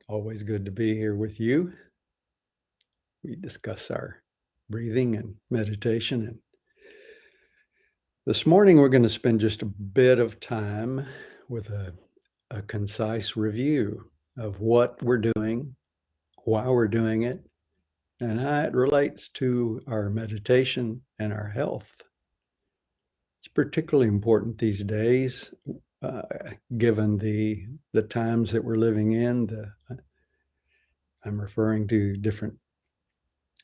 Always good to be here with you. We discuss our breathing and meditation. And this morning, we're going to spend just a bit of time with a concise review of what we're doing, why we're doing it, and how it relates to our meditation and our health. It's particularly important these days, given the times that we're living in. I'm referring to different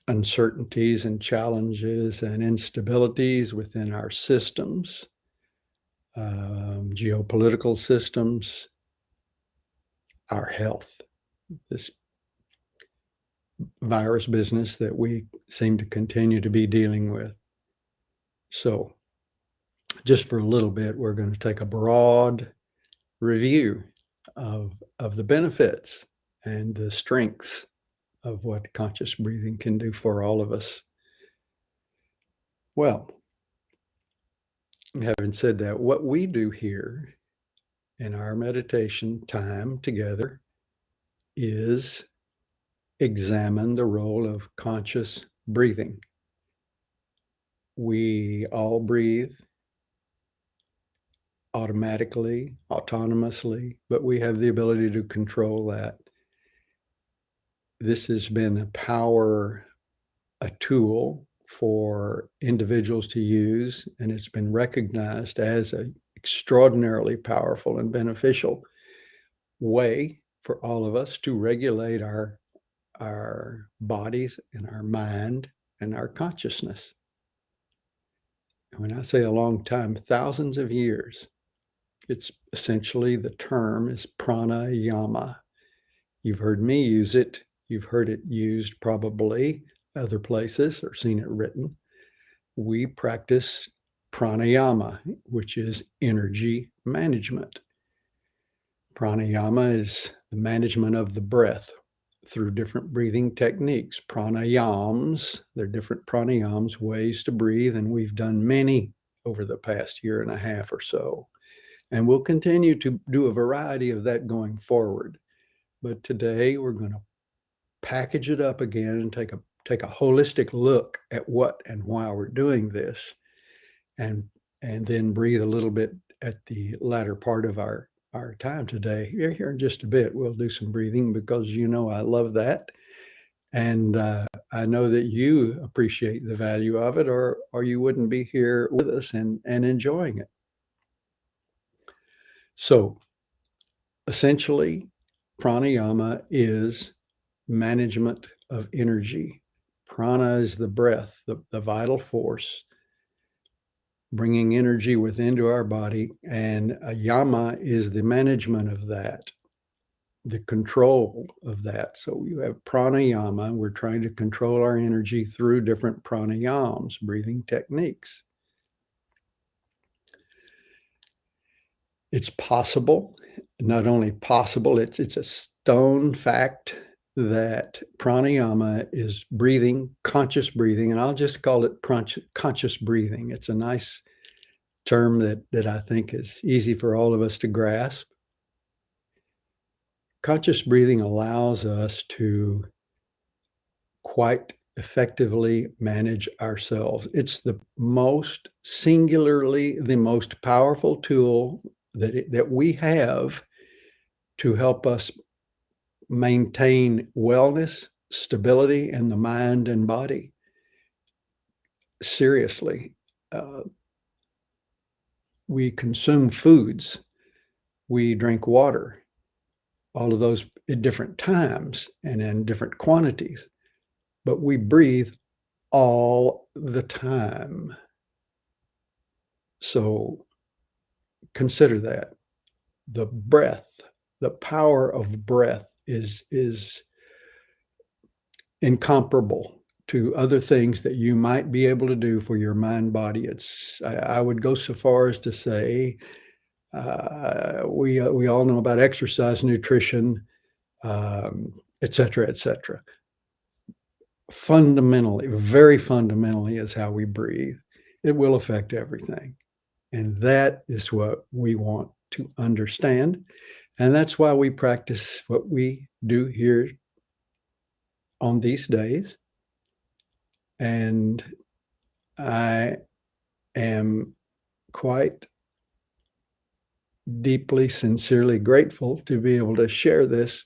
uncertainties and challenges and instabilities within our systems, geopolitical systems, our health, this virus business that we seem to continue to be dealing with. So just for a little bit, we're going to take a broad review of the benefits and the strengths of what conscious breathing can do for all of us. Well, having said that, what we do here in our meditation time together is examine the role of conscious breathing. We all breathe automatically, autonomously, but we have the ability to control that. This has been a tool for individuals to use, and it's been recognized as an extraordinarily powerful and beneficial way for all of us to regulate our bodies and our mind and our consciousness. And when I say a long time, thousands of years, it's essentially the term is pranayama. You've heard me use it. You've heard it used probably other places or seen it written. We practice pranayama, which is energy management. Pranayama is the management of the breath through different breathing techniques. Pranayams, there are different pranayams, ways to breathe, and we've done many over the past year and a half or so. And we'll continue to do a variety of that going forward. But today we're going to package it up again and take a holistic look at what and why we're doing this, and then breathe a little bit at the latter part of our time today. Here in just a bit, we'll do some breathing because I love that. And I know that you appreciate the value of it, or you wouldn't be here with us and enjoying it. So essentially, pranayama is management of energy. Prana is the breath, the vital force, bringing energy within to our body, and a yama is the management of that, the control of that. So you have pranayama. We're trying to control our energy through different pranayams, breathing techniques. It's possible, not only possible, it's a stone fact that pranayama is breathing, conscious breathing, and I'll just call it conscious breathing. It's a nice term that I think is easy for all of us to grasp. Conscious breathing allows us to quite effectively manage ourselves. It's the most powerful tool that we have to help us maintain wellness, stability in the mind and body. Seriously, we consume foods, we drink water, all of those at different times and in different quantities, but we breathe all the time. So consider that. The breath, the power of breath is incomparable to other things that you might be able to do for your mind body. I would go so far as to say we all know about exercise, nutrition, et cetera, et cetera. Fundamentally, very fundamentally, is how we breathe. It will affect everything. And that is what we want to understand. And that's why we practice what we do here on these days. And I am quite deeply, sincerely grateful to be able to share this.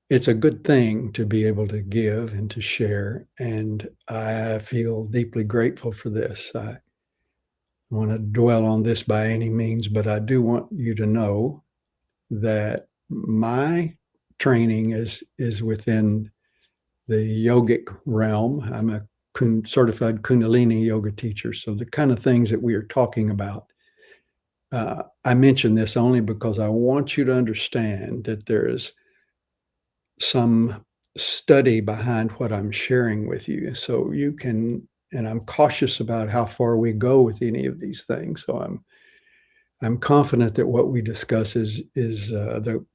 It's a good thing to be able to give and to share, and I feel deeply grateful for this. I want to dwell on this by any means, but I do want you to know that my training is within the yogic realm. I'm a certified Kundalini yoga teacher, so the kind of things that we are talking about, I mention this only because I want you to understand that there is some study behind what I'm sharing with you. So you can, and I'm cautious about how far we go with any of these things. So I'm confident that what we discuss is the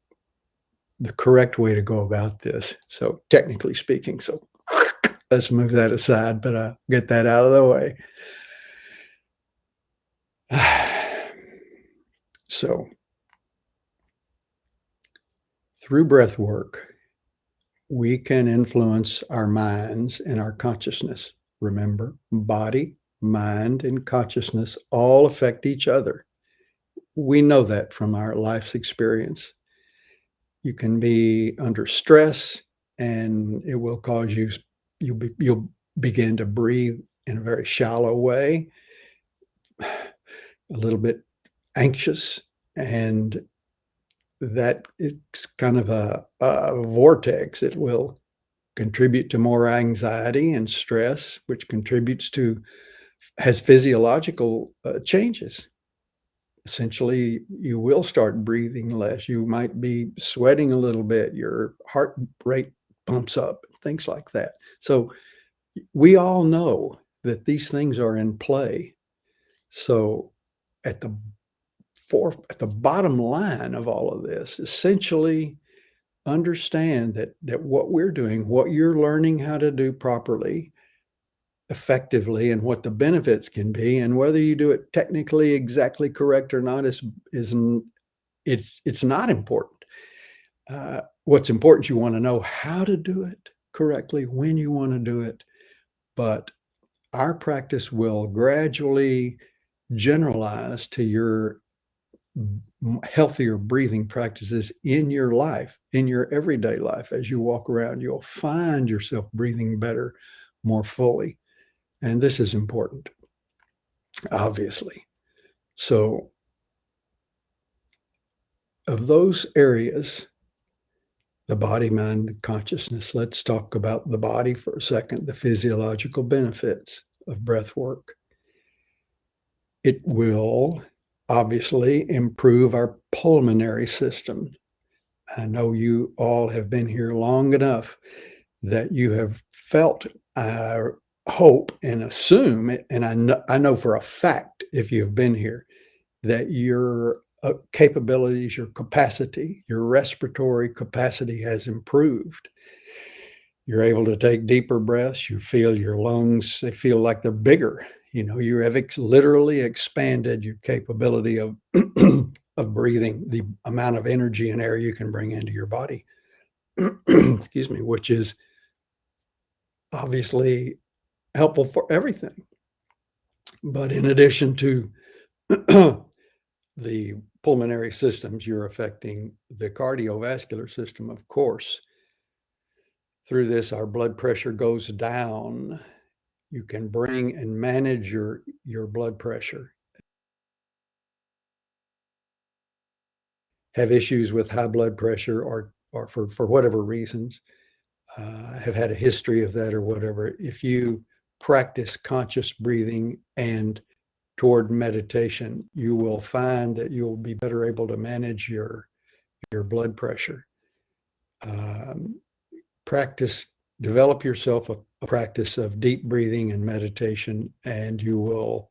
correct way to go about this. So technically speaking, so let's move that aside, but I'll get that out of the way. So through breath work, we can influence our minds and our consciousness. Remember, body, mind, and consciousness all affect each other. We know that from our life's experience. You can be under stress, and it will cause you'll begin to breathe in a very shallow way, a little bit anxious, and that it's kind of a vortex. It will contribute to more anxiety and stress, which has physiological changes. Essentially, you will start breathing less. You might be sweating a little bit. Your heart rate bumps up, things like that. So we all know that these things are in play. So at the bottom line of all of this, essentially understand that what we're doing, what you're learning how to do properly, effectively, and what the benefits can be, and whether you do it technically exactly correct or not it's not important. What's important is you want to know how to do it correctly, when you want to do it. But our practice will gradually generalize to your healthier breathing practices in your life, in your everyday life. As you walk around, you'll find yourself breathing better, more fully. And this is important, obviously. So of those areas, the body, mind, consciousness, let's talk about the body for a second, the physiological benefits of breath work. It will obviously improve our pulmonary system. I know you all have been here long enough that you have felt, I hope and assume, and I know for a fact, if you've been here, that your capabilities, your capacity, your respiratory capacity has improved. You're able to take deeper breaths. You feel your lungs, they feel like they're bigger. You know, you have literally expanded your capability of of breathing, the amount of energy and air you can bring into your body. Excuse me, which is obviously helpful for everything. But in addition to the pulmonary systems, you're affecting the cardiovascular system, of course. Through this, our blood pressure goes down. You can bring and manage your blood pressure. Have issues with high blood pressure or for whatever reasons, have had a history of that or whatever. If you practice conscious breathing and toward meditation, you will find that you'll be better able to manage your blood pressure. Develop yourself a practice of deep breathing and meditation, and you will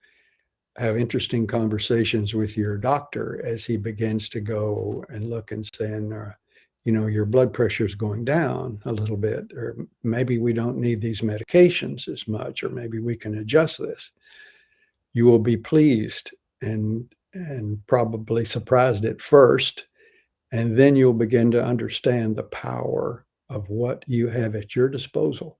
have interesting conversations with your doctor as he begins to go and look and saying, your blood pressure is going down a little bit, or maybe we don't need these medications as much, or maybe we can adjust this. You will be pleased and and probably surprised at first. And then you'll begin to understand the power of what you have at your disposal.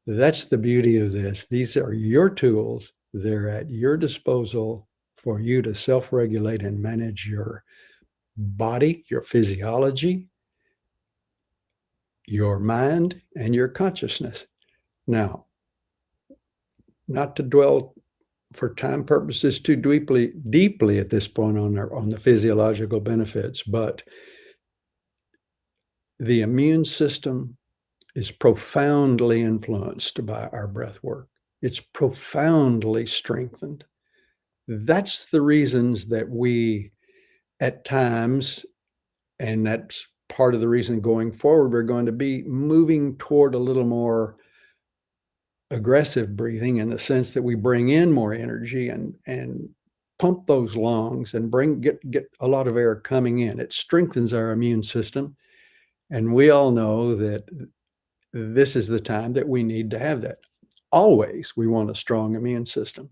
That's the beauty of this. These are your tools. They're at your disposal for you to self-regulate and manage your body, your physiology, your mind, and your consciousness. Now, not to dwell for time purposes too deeply at this point on the physiological benefits, but the immune system is profoundly influenced by our breath work. It's profoundly strengthened. That's the reasons that we, at times, and that's part of the reason going forward, we're going to be moving toward a little more aggressive breathing, in the sense that we bring in more energy and pump those lungs and get a lot of air coming in. It strengthens our immune system. And we all know that this is the time that we need to have that. Always we want a strong immune system.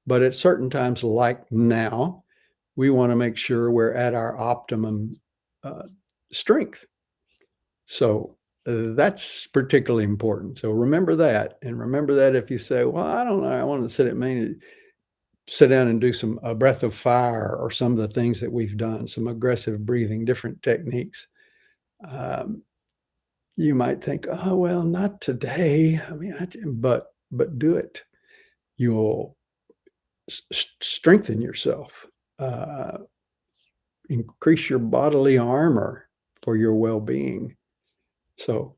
But at certain times, like now, we want to make sure we're at our optimum strength. So that's particularly important. So remember that. And remember that if you say, well, I don't know, I want to sit down and do some a breath of fire or some of the things that we've done, some aggressive breathing, different techniques. You might think, oh, well, not today. I mean, but do it. You'll strengthen yourself, increase your bodily armor for your well-being. So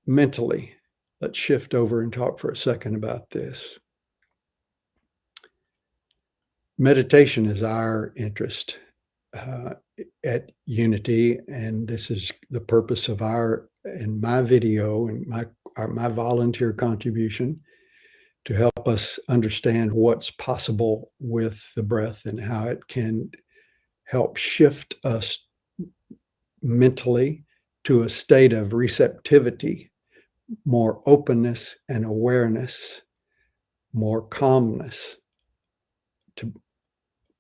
mentally, let's shift over and talk for a second about this. Meditation is our interest at Unity, and this is the purpose of my video and my volunteer contribution to help us understand what's possible with the breath and how it can help shift us mentally to a state of receptivity, more openness and awareness, more calmness, to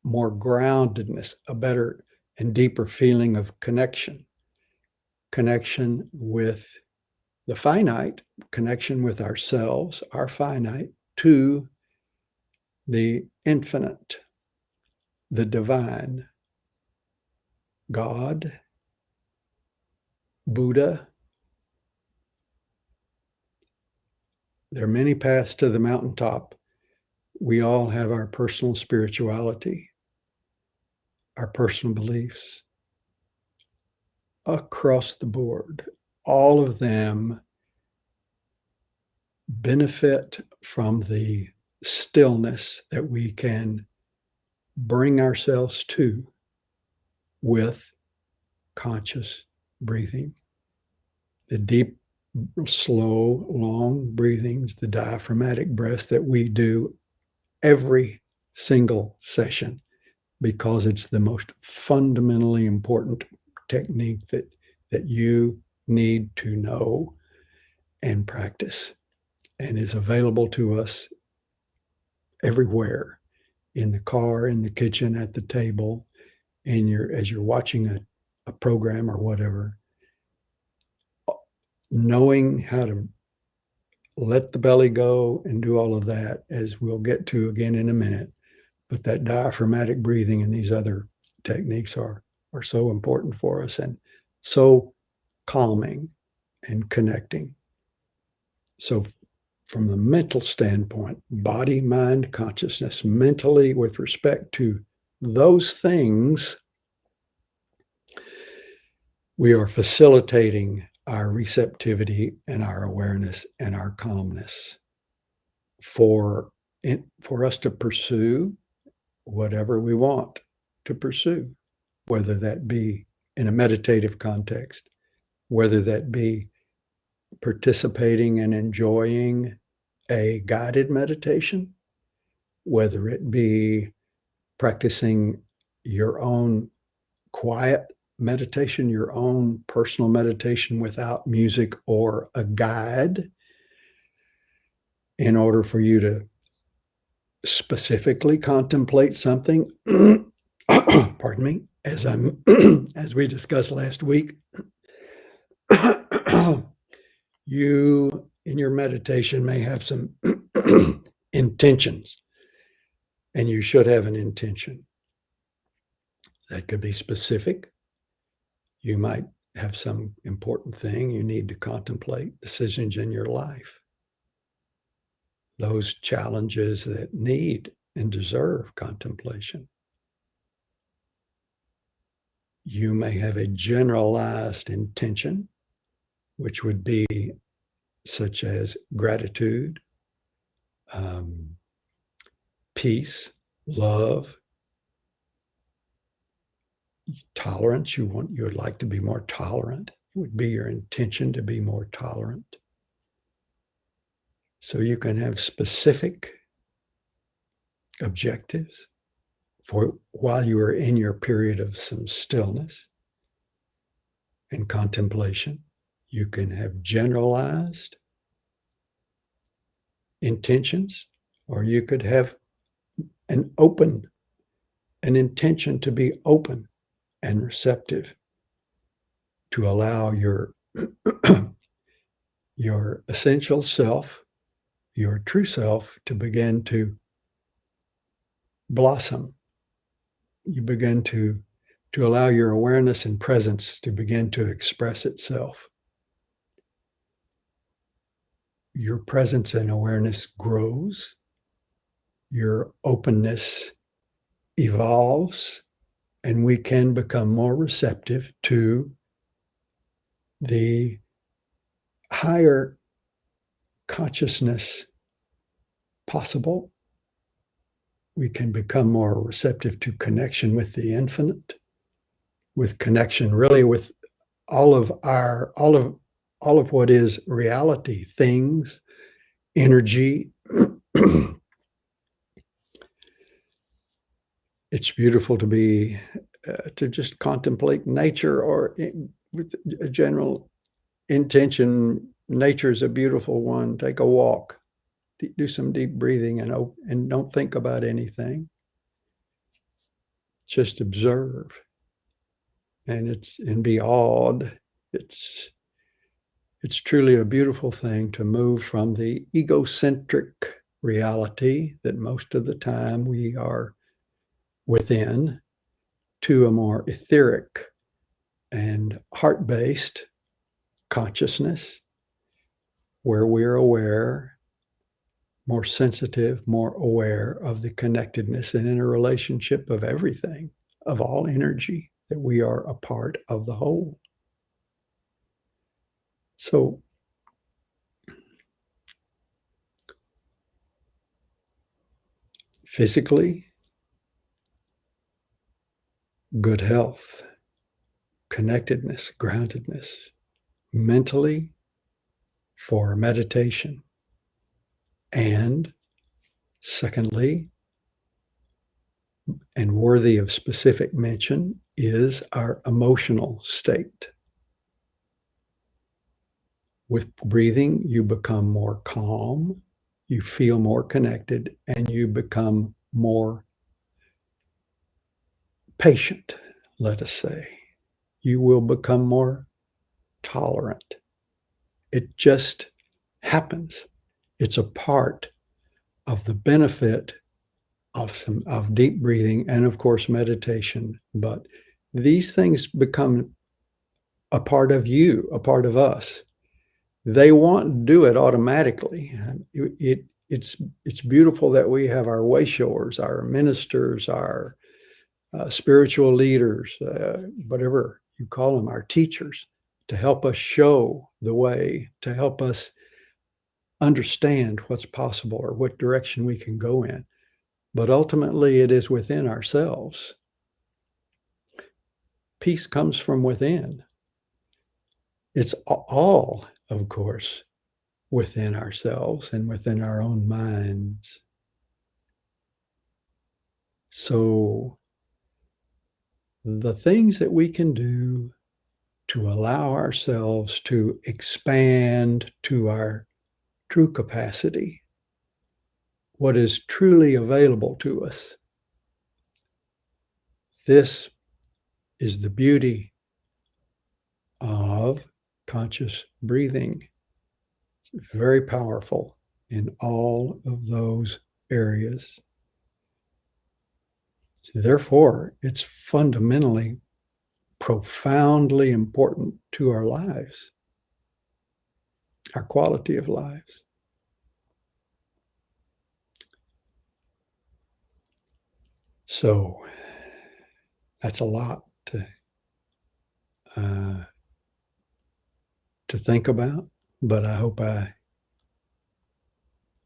more groundedness, a better and deeper feeling of connection with the finite, connection with ourselves, our finite, to the infinite, the divine, God, Buddha. There are many paths to the mountaintop. We all have our personal spirituality, our personal beliefs, across the board. All of them benefit from the stillness that we can bring ourselves to with conscious breathing. The deep, slow, long breathings, the diaphragmatic breaths that we do every single session, because it's the most fundamentally important technique that you need to know and practice, and is available to us everywhere, in the car, in the kitchen, at the table, as you're watching a program or whatever. Knowing how to let the belly go and do all of that, as we'll get to again in a minute. But that diaphragmatic breathing and these other techniques are so important for us, and so calming and connecting. So from the mental standpoint, body, mind, consciousness, mentally, with respect to those things, we are facilitating our receptivity and our awareness and our calmness for us to pursue whatever we want to pursue, whether that be in a meditative context, whether that be participating and enjoying a guided meditation, whether it be practicing your own quiet meditation, your own personal meditation without music or a guide, in order for you to specifically contemplate something, pardon me, as I'm as we discussed last week, you in your meditation may have some intentions, and you should have an intention. That could be specific. You might have some important thing you need to contemplate, decisions in your life. Those challenges that need and deserve contemplation. You may have a generalized intention, which would be such as gratitude, peace, love, tolerance. You would like to be more tolerant. It would be your intention to be more tolerant. So you can have specific objectives for while you are in your period of some stillness and contemplation. You can have generalized intentions, or you could have an intention to be open and receptive, to allow your essential self, your true self, to begin to blossom. You begin to allow your awareness and presence to begin to express itself. Your presence and awareness grows. Your openness evolves, and we can become more receptive to the higher consciousness possible. We can become more receptive to connection with the infinite, with connection really with all of what is reality, things, energy. It's beautiful to be to just contemplate nature, or with a general intention. Nature is a beautiful one. Take a walk, do some deep breathing, and don't think about anything. Just observe, and be awed. It's truly a beautiful thing to move from the egocentric reality that most of the time we are within, to a more etheric and heart-based consciousness, where we're aware, more sensitive, more aware of the connectedness and interrelationship of everything, of all energy, that we are a part of the whole. So physically, good health, connectedness, groundedness. Mentally, for meditation. And secondly, and worthy of specific mention, is our emotional state. With breathing, you become more calm, you feel more connected, and you become more patient, let us say. You will become more tolerant. It just happens. It's a part of the benefit of deep breathing and, of course, meditation. But these things become a part of you, a part of us. They won't do it automatically. It's beautiful that we have our wayshowers, our ministers, our spiritual leaders, whatever you call them, our teachers, to help us show the way, to help us understand what's possible or what direction we can go in. But ultimately, it is within ourselves. Peace comes from within. It's all, of course, within ourselves and within our own minds. So the things that we can do to allow ourselves to expand to our true capacity what is truly available to us. This is the beauty of conscious breathing. It's very powerful in all of those areas. Therefore, it's fundamentally, profoundly important to our lives, our quality of lives. So that's a lot to think about, but I hope I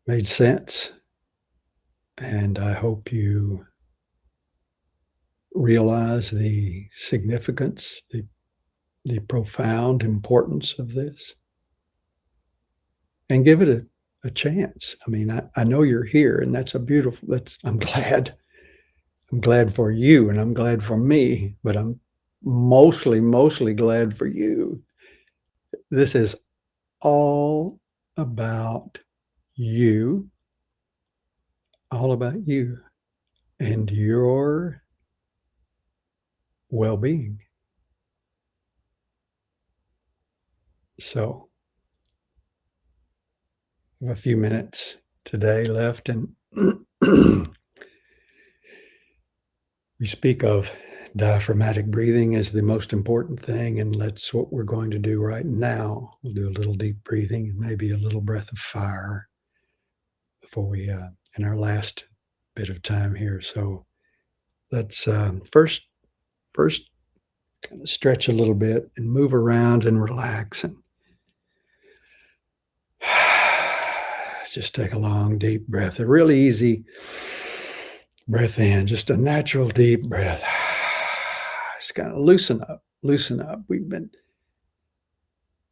made sense, and I hope you realize the significance, the profound importance of this, and give it a chance. I mean, I know you're here, and that's I'm glad. I'm glad for you, and I'm glad for me, but I'm mostly glad for you. This is all about you, and your well-being. So I have a few minutes today left, and we speak of diaphragmatic breathing as the most important thing, and that's what we're going to do right now. We'll do a little deep breathing and maybe a little breath of fire before we, in our last bit of time here. So let's first kind of stretch a little bit and move around and relax, and just take a long, deep breath. A really easy breath in, just a natural deep breath. Just kind of loosen up. We've been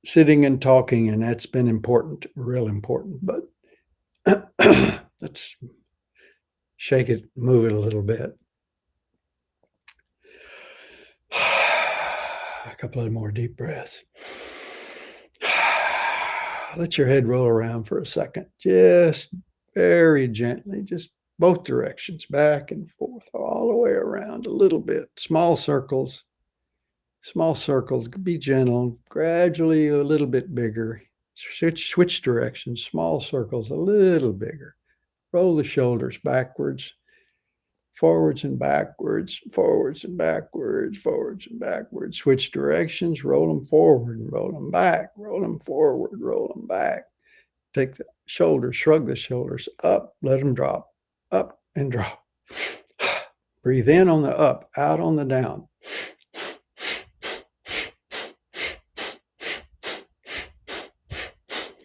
sitting and talking, and that's been important, real important, but let's shake it, move it a little bit. A couple of more deep breaths. Let your head roll around for a second, just very gently, just both directions, back and forth, all the way around a little bit. Small circles, be gentle, gradually a little bit bigger. Switch directions, small circles, a little bigger. Roll the shoulders backwards, forwards and backwards, forwards and backwards, forwards and backwards. Switch directions, roll them forward and roll them back, roll them forward, roll them back. Take the shoulders, shrug the shoulders up, let them drop, up and drop. Breathe in on the up, out on the down.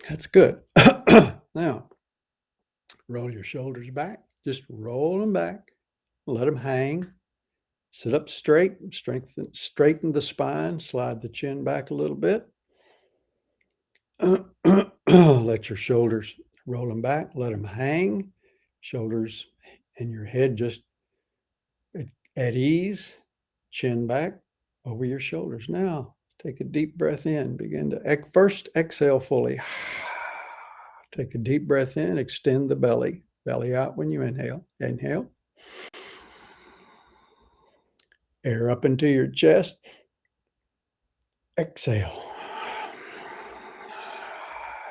That's good. Now, roll your shoulders back. Just roll them back. Let them hang. Sit up straight. Straighten the spine. Slide the chin back a little bit. Let your shoulders roll them back. Let them hang. Shoulders and your head just at ease. Chin back over your shoulders. Now, take a deep breath in. Begin to first exhale fully. Take a deep breath in. Extend the belly. Belly out when you inhale. Inhale. Air up into your chest. Exhale.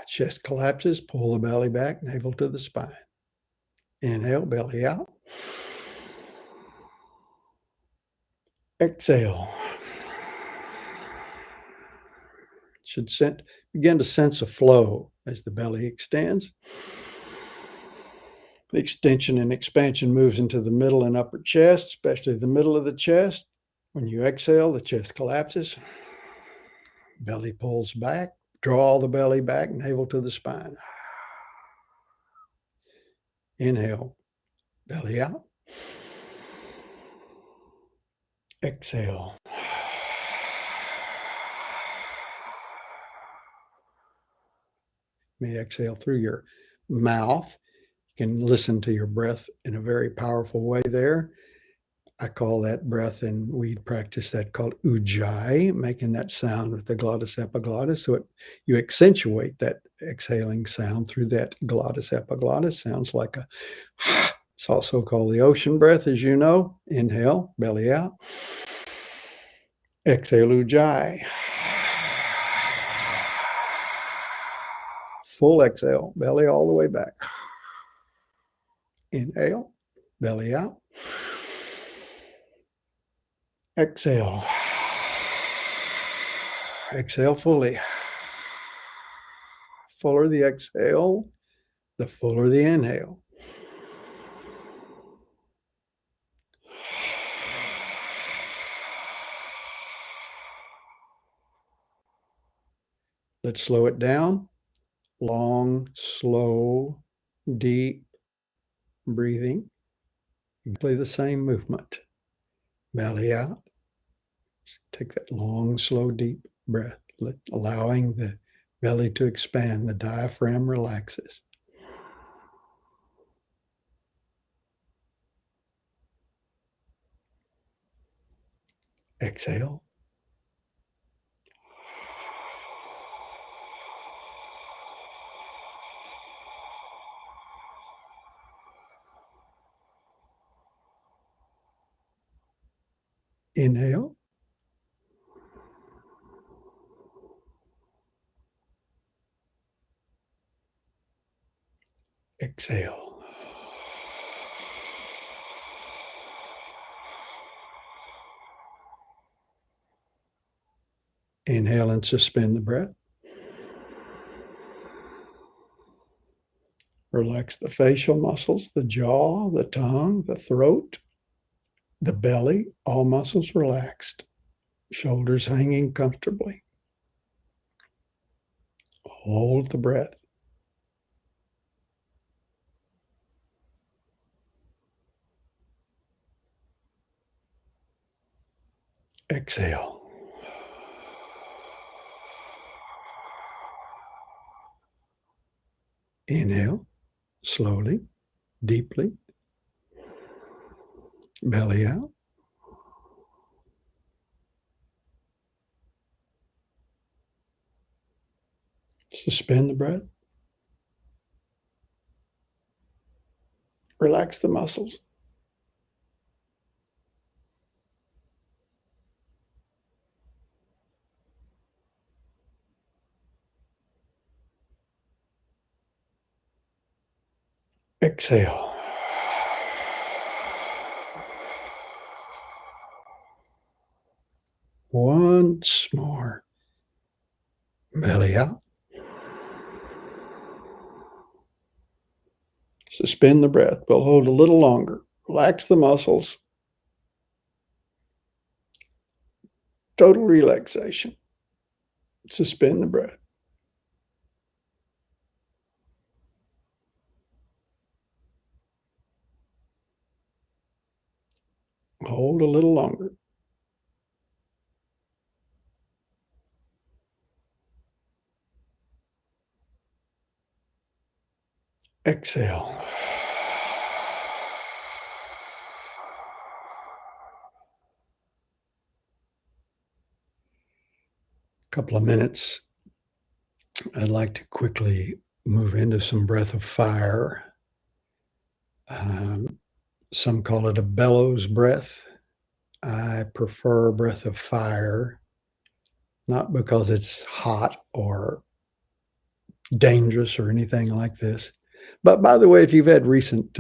Chest collapses. Pull the belly back. Navel to the spine. Inhale. Belly out. Exhale. Should begin to sense a flow as the belly extends. The extension and expansion moves into the middle and upper chest, especially the middle of the chest. When you exhale, the chest collapses. Belly pulls back. Draw the belly back, navel to the spine. Inhale. Belly out. Exhale. You may exhale through your mouth. You can listen to your breath in a very powerful way there. I call that breath, and we practice that, called ujjayi, making that sound with the glottis epiglottis. So you accentuate that exhaling sound through that glottis epiglottis. Sounds like a it's also called the ocean breath, as you know. Inhale, belly out. Exhale, ujjayi. Full exhale, belly all the way back. Inhale, belly out. Exhale. Exhale fully. Fuller the exhale, the fuller the inhale. Let's slow it down. Long, slow, deep breathing. Play the same movement. Belly out. Take that long, slow, deep breath, allowing the belly to expand. The diaphragm relaxes. Exhale. Inhale. Exhale. Inhale and suspend the breath. Relax the facial muscles, the jaw, the tongue, the throat, the belly, all muscles relaxed. Shoulders hanging comfortably. Hold the breath. Exhale. Inhale, slowly, deeply. Belly out. Suspend the breath. Relax the muscles. Exhale. Once more. Belly out. Suspend the breath. We'll hold a little longer. Relax the muscles. Total relaxation. Suspend the breath. Hold a little longer. Exhale. Couple of minutes. I'd like to quickly move into some breath of fire. Some call it a bellows breath. I prefer breath of fire, not because it's hot or dangerous or anything like this. But by the way, if you've had recent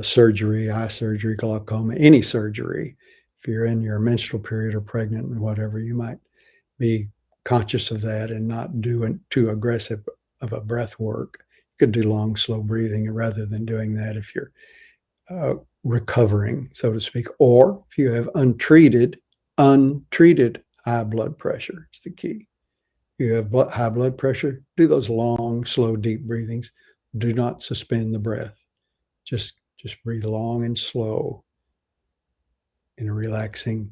surgery, eye surgery, glaucoma, any surgery, if you're in your menstrual period or pregnant and whatever, you might be conscious of that and not do too aggressive of a breath work. You could do long, slow breathing rather than doing that if you're recovering, so to speak, or if you have untreated high blood pressure. It's the key. You have high blood pressure, do those long, slow, deep breathings. Do not suspend the breath. Just breathe long and slow in a relaxing,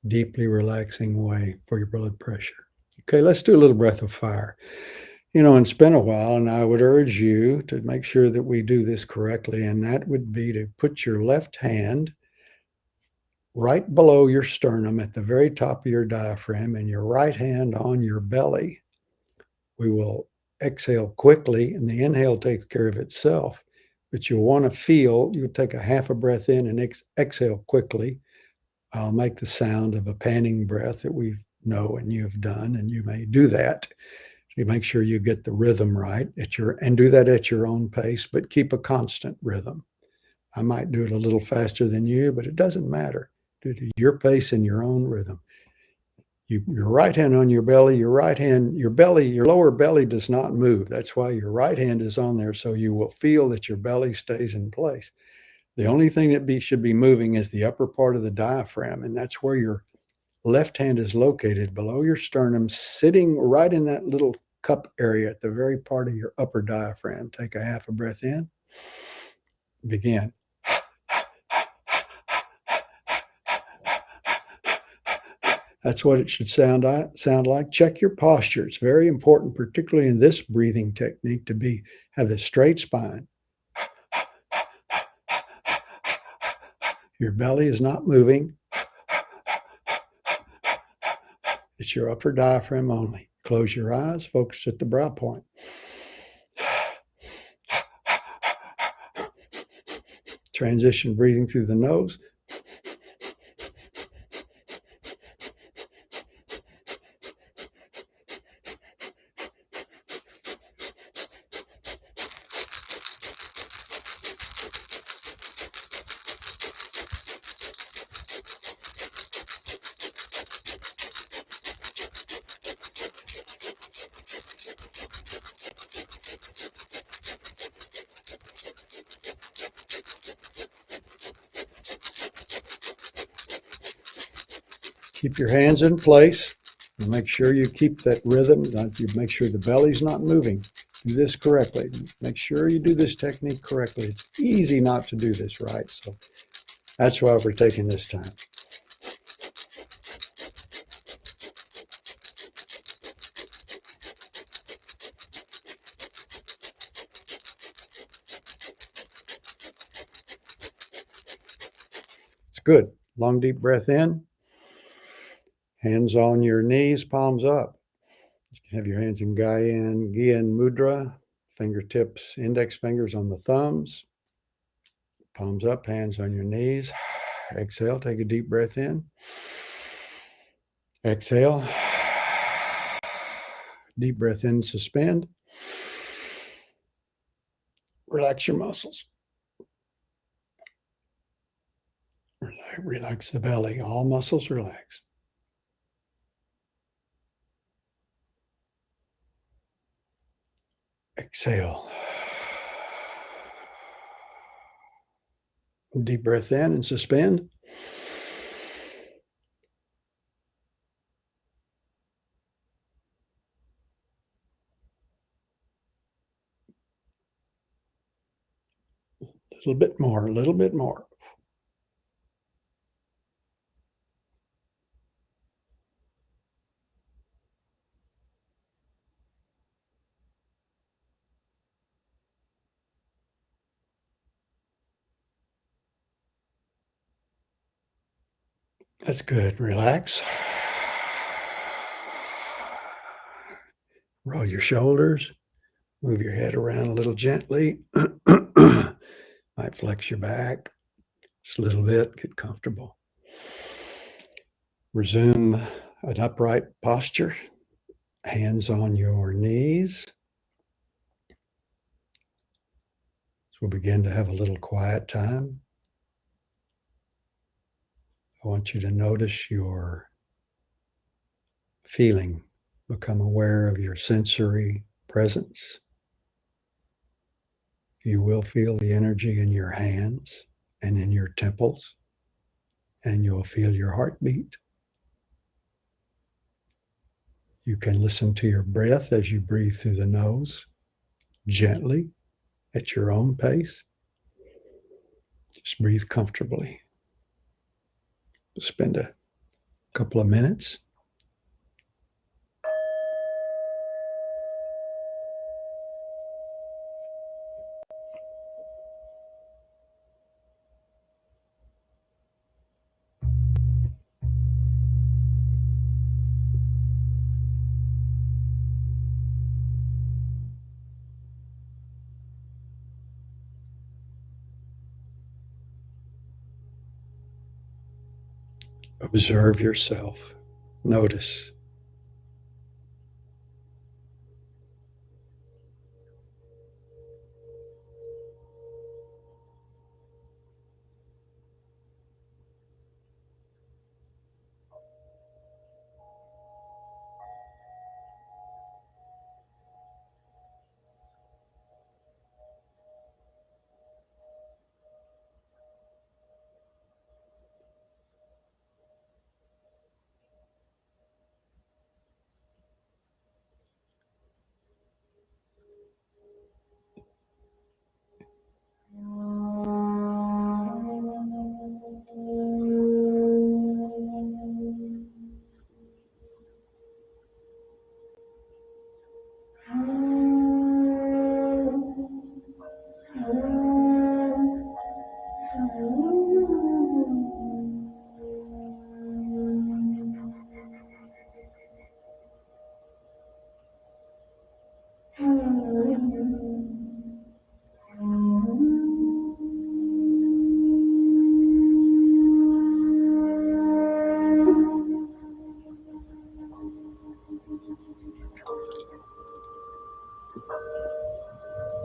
deeply relaxing way for your blood pressure. Okay, let's do a little breath of fire. It's been a while, and I would urge you to make sure that we do this correctly, and that would be to put your left hand right below your sternum at the very top of your diaphragm and your right hand on your belly. We will exhale quickly, and the inhale takes care of itself. But you'll want to feel, you'll take a half a breath in and exhale quickly. I'll make the sound of a panting breath that we know and you've done, and you may do that. You make sure you get the rhythm right and do that at your own pace, but keep a constant rhythm. I might do it a little faster than you, but it doesn't matter. Do it at your pace and your own rhythm. Your right hand on your belly, your lower belly does not move. That's why your right hand is on there, so you will feel that your belly stays in place. The only thing that should be moving is the upper part of the diaphragm, and that's where your left hand is located, below your sternum, sitting right in that little cup area at the very part of your upper diaphragm. Take a half a breath in. Begin. That's what it should sound like. Check your posture. It's very important, particularly in this breathing technique, to have a straight spine. Your belly is not moving. It's your upper diaphragm only. Close your eyes, focus at the brow point. Transition breathing through the nose. Keep your hands in place and make sure you keep that rhythm. You make sure the belly's not moving. Do this correctly. Make sure you do this technique correctly. It's easy not to do this right. So that's why we're taking this time. It's good. Long, deep breath in. Hands on your knees, palms up. You can have your hands in Gyan Mudra, fingertips, index fingers on the thumbs. Palms up, hands on your knees. Exhale, take a deep breath in. Exhale. Deep breath in, suspend. Relax your muscles. Relax the belly. All muscles relaxed. Exhale. Deep breath in and suspend. A little bit more, a little bit more. That's good. Relax. Roll your shoulders. Move your head around a little gently. Might flex your back just a little bit. Get comfortable. Resume an upright posture. Hands on your knees. So we'll begin to have a little quiet time. I want you to notice your feeling. Become aware of your sensory presence. You will feel the energy in your hands and in your temples, and you'll feel your heartbeat. You can listen to your breath as you breathe through the nose, gently, at your own pace. Just breathe comfortably. Spend a couple of minutes. Observe yourself. Notice.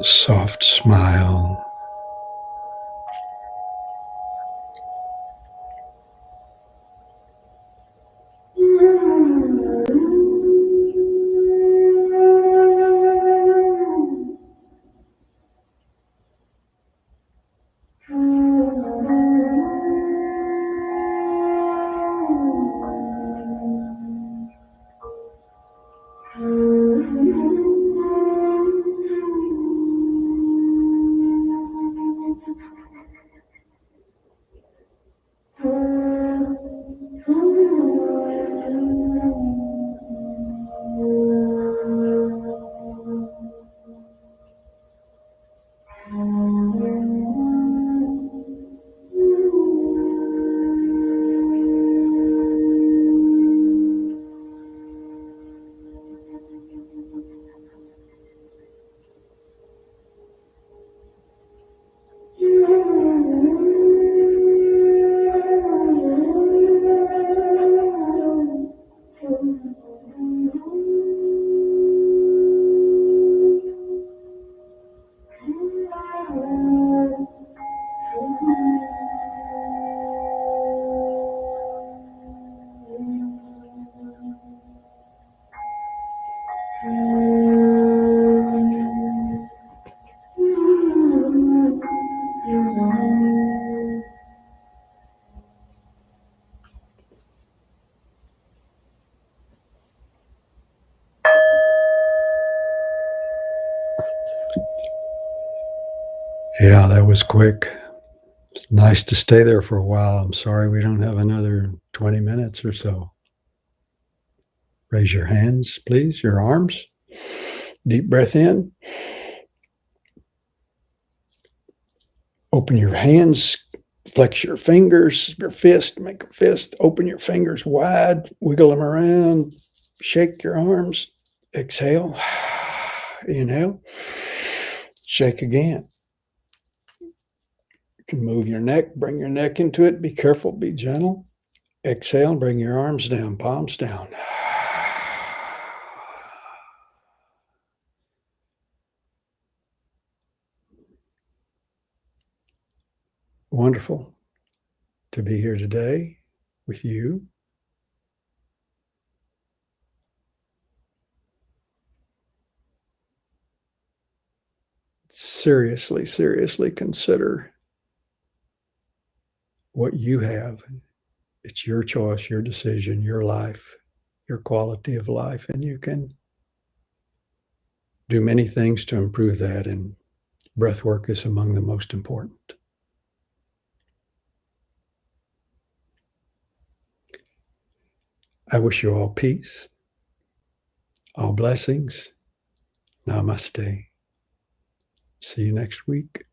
Soft smile. Yeah, that was quick. It's nice to stay there for a while. I'm sorry we don't have another 20 minutes or so. Raise your hands, please, your arms. Deep breath in. Open your hands, flex your fingers, your fist, make a fist, open your fingers wide, wiggle them around, shake your arms, exhale, inhale, shake again. You can move your neck, bring your neck into it, be careful, be gentle. Exhale, bring your arms down, palms down. Wonderful to be here today with you. Seriously, seriously consider what you have. It's your choice, your decision, your life, your quality of life, and you can do many things to improve that, and breath work is among the most important. I wish you all peace, all blessings. Namaste. See you next week.